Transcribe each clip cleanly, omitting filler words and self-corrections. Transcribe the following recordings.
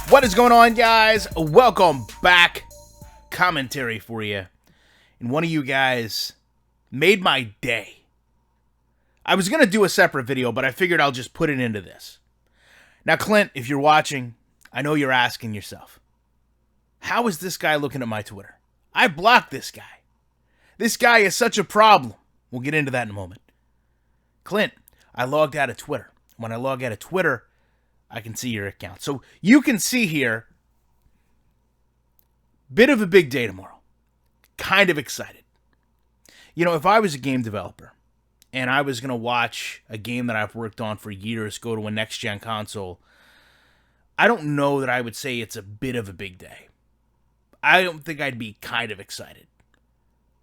What is going on, guys? Welcome back. Commentary for you. And one of you guys made my day. I was going to do a separate video, but I figured I'll just put it into this. Now, Clint, if you're watching, I know you're asking yourself, how is this guy looking at my Twitter? I blocked this guy. This guy is such a problem. We'll get into that in a moment. Clint, I logged out of Twitter. When I log out of Twitter, I can see your account. So you can see here, bit of a big day tomorrow. Kind of excited. You know, if I was a game developer and I was going to watch a game that I've worked on for years go to a next-gen console, I don't know that I would say it's a bit of a big day. I don't think I'd be kind of excited.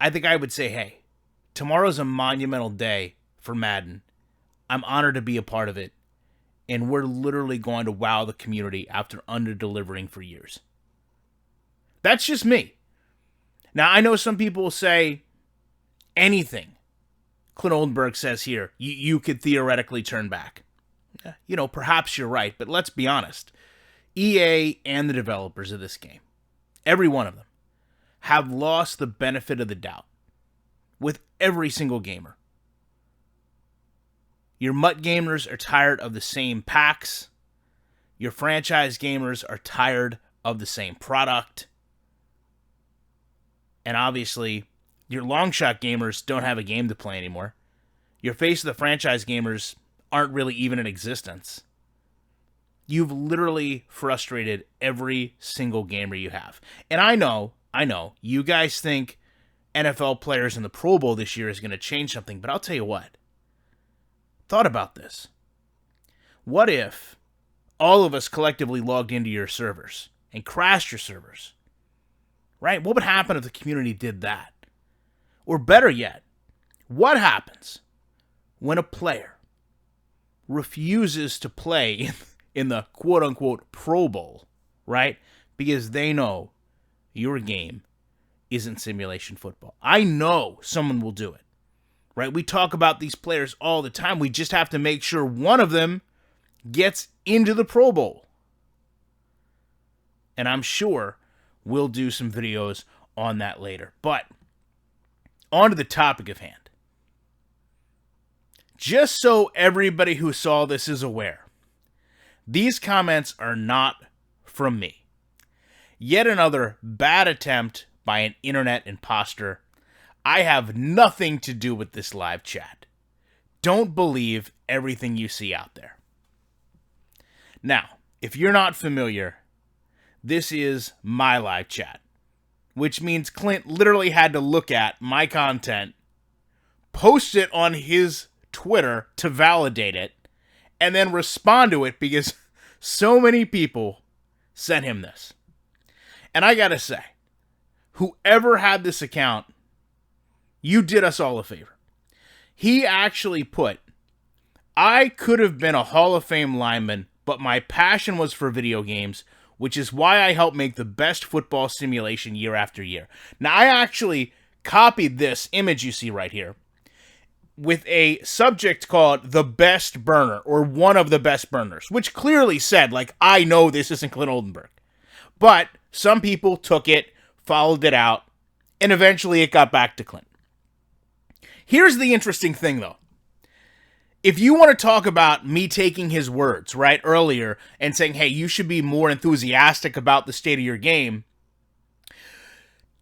I think I would say, hey, tomorrow's a monumental day for Madden. I'm honored to be a part of it. And we're literally going to wow the community after under-delivering for years. That's just me. Now, I know some people will say anything Clint Oldenburg says here, you could theoretically turn back. You know, perhaps you're right, but let's be honest. EA and the developers of this game, every one of them, have lost the benefit of the doubt with every single gamer. Your MUT gamers are tired of the same packs. Your franchise gamers are tired of the same product. And obviously, your long shot gamers don't have a game to play anymore. Your face of the franchise gamers aren't really even in existence. You've literally frustrated every single gamer you have. And I know, you guys think NFL players in the Pro Bowl this year is going to change something, but I'll tell you what. Thought about this. What if all of us collectively logged into your servers and crashed your servers? Right? What would happen if the community did that? Or better yet, what happens when a player refuses to play in the quote-unquote Pro Bowl, right? Because they know your game isn't simulation football. I know someone will do it. Right? We talk about these players all the time. We just have to make sure one of them gets into the Pro Bowl. And I'm sure we'll do some videos on that later. But on to the topic of hand. Just so everybody who saw this is aware, these comments are not from me. Yet another bad attempt by an internet imposter. I have nothing to do with this live chat. Don't believe everything you see out there. Now, if you're not familiar, this is my live chat, which means Clint literally had to look at my content, post it on his Twitter to validate it, and then respond to it because so many people sent him this. And I gotta say, whoever had this account, you did us all a favor. He actually put, I could have been a Hall of Fame lineman, but my passion was for video games, which is why I helped make the best football simulation year after year. Now, I actually copied this image you see right here with a subject called the best burner, or one of the best burners, which clearly said, like, I know this isn't Clint Oldenburg. But some people took it, followed it out, and eventually it got back to Clint. Here's the interesting thing, though. If you want to talk about me taking his words, right, earlier, and saying, hey, you should be more enthusiastic about the state of your game,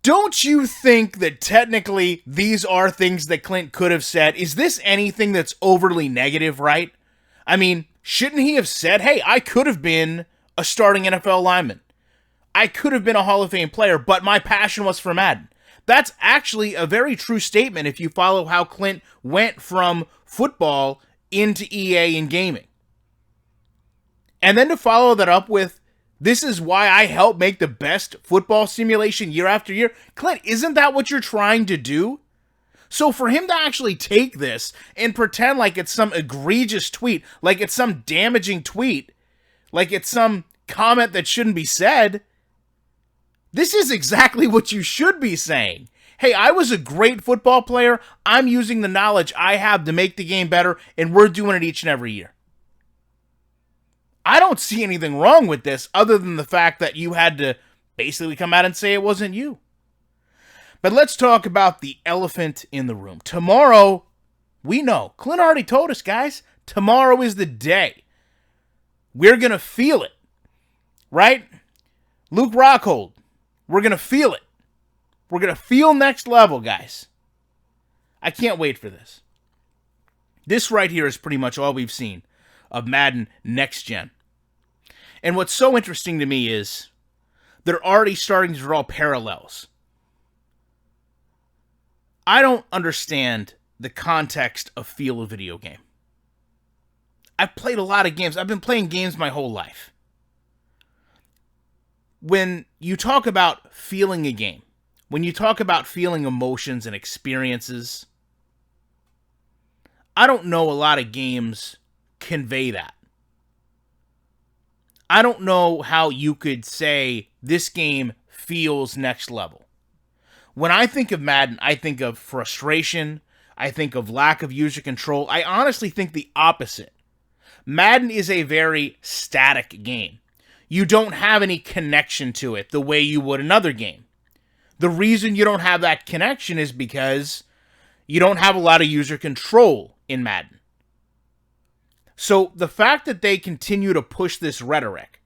don't you think that technically these are things that Clint could have said? Is this anything that's overly negative, right? I mean, shouldn't he have said, hey, I could have been a starting NFL lineman. I could have been a Hall of Fame player, but my passion was for Madden. That's actually a very true statement if you follow how Clint went from football into EA and gaming. And then to follow that up with, this is why I help make the best football simulation year after year. Clint, isn't that what you're trying to do? So for him to actually take this and pretend like it's some egregious tweet, like it's some damaging tweet, like it's some comment that shouldn't be said, This is exactly what you should be saying. Hey, I was a great football player. I'm using the knowledge I have to make the game better, and we're doing it each and every year. I don't see anything wrong with this other than the fact that you had to basically come out and say it wasn't you. But let's talk about the elephant in the room. Tomorrow, we know. Clint already told us, guys. Tomorrow is the day. We're going to feel it. Right? Luke Rockhold. We're going to feel it. We're going to feel next level, guys. I can't wait for this. This right here is pretty much all we've seen of Madden Next Gen. And what's so interesting to me is they're already starting to draw parallels. I don't understand the context of feel a video game. I've played a lot of games. I've been playing games my whole life. When you talk about feeling a game, when you talk about feeling emotions and experiences, I don't know a lot of games convey that. I don't know how you could say this game feels next level. When I think of Madden, I think of frustration. I think of lack of user control. I honestly think the opposite. Madden is a very static game. You don't have any connection to it the way you would another game. The reason you don't have that connection is because you don't have a lot of user control in Madden. So the fact that they continue to push this rhetoric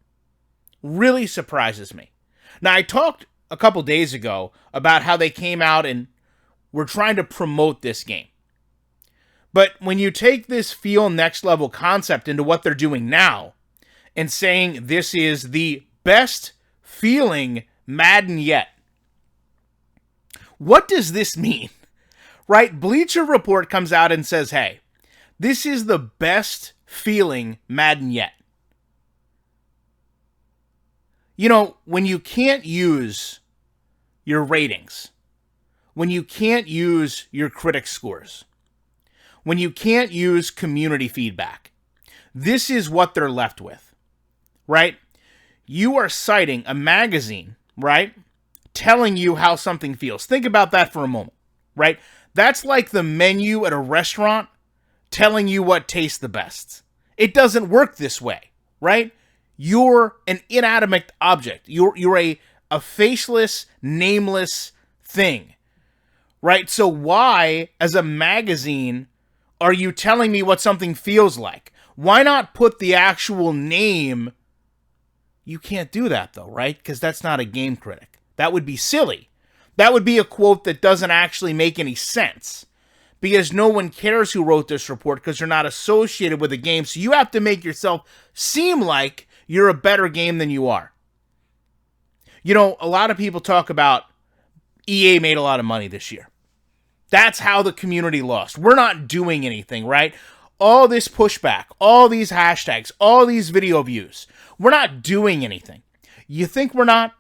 really surprises me. Now, I talked a couple days ago about how they came out and were trying to promote this game. But when you take this feel next level concept into what they're doing now and saying this is the best feeling Madden yet, what does this mean? Right? Bleacher Report comes out and says, hey, this is the best feeling Madden yet. You know, when you can't use your ratings, when you can't use your critic scores, when you can't use community feedback, this is what they're left with, right? You are citing a magazine, right, telling you how something feels. Think about that for a moment, right? That's like the menu at a restaurant telling you what tastes the best. It doesn't work this way, right? You're an inanimate object. You're a faceless, nameless thing, right? So why, as a magazine, are you telling me what something feels like? Why not put the actual name? You can't do that, though, right? Because that's not a game critic. That would be silly. That would be a quote that doesn't actually make any sense. Because no one cares who wrote this report because you're not associated with the game. So you have to make yourself seem like you're a better game than you are. You know, a lot of people talk about EA made a lot of money this year. That's how the community lost. We're not doing anything, right? All this pushback, all these hashtags, all these video views. We're not doing anything. You think we're not?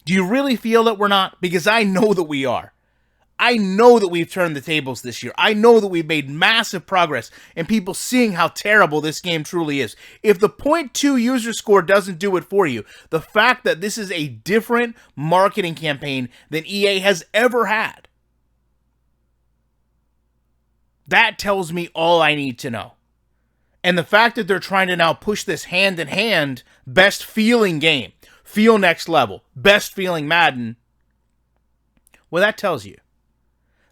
Do you really feel that we're not? Because I know that we are. I know that we've turned the tables this year. I know that we've made massive progress in people seeing how terrible this game truly is. If the 0.2 user score doesn't do it for you, the fact that this is a different marketing campaign than EA has ever had, that tells me all I need to know. And the fact that they're trying to now push this hand in hand, best feeling game, feel next level, best feeling Madden, well, that tells you.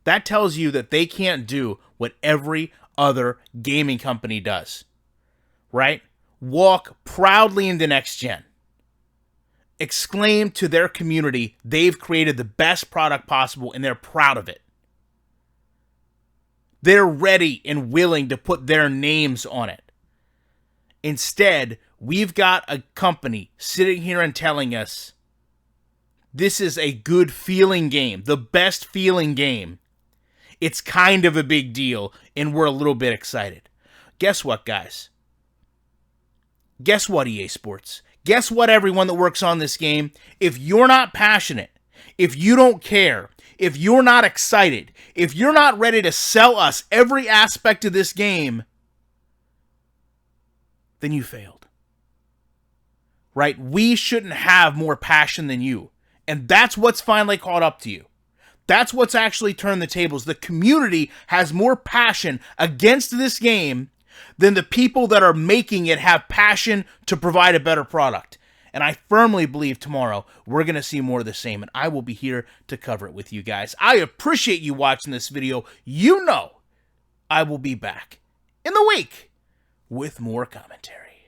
That tells you that they can't do what every other gaming company does, right? Walk proudly into next gen. Exclaim to their community they've created the best product possible and they're proud of it. They're ready and willing to put their names on it. Instead, we've got a company sitting here and telling us this is a good feeling game, the best feeling game. It's kind of a big deal, and we're a little bit excited. Guess what, guys? Guess what, EA Sports? Guess what, everyone that works on this game? If you're not passionate, if you don't care, if you're not excited, if you're not ready to sell us every aspect of this game, then you failed. Right? We shouldn't have more passion than you. And that's what's finally caught up to you. That's what's actually turned the tables. The community has more passion against this game than the people that are making it have passion to provide a better product. And I firmly believe tomorrow we're going to see more of the same, and I will be here to cover it with you guys. I appreciate you watching this video. You know I will be back in the week with more commentary.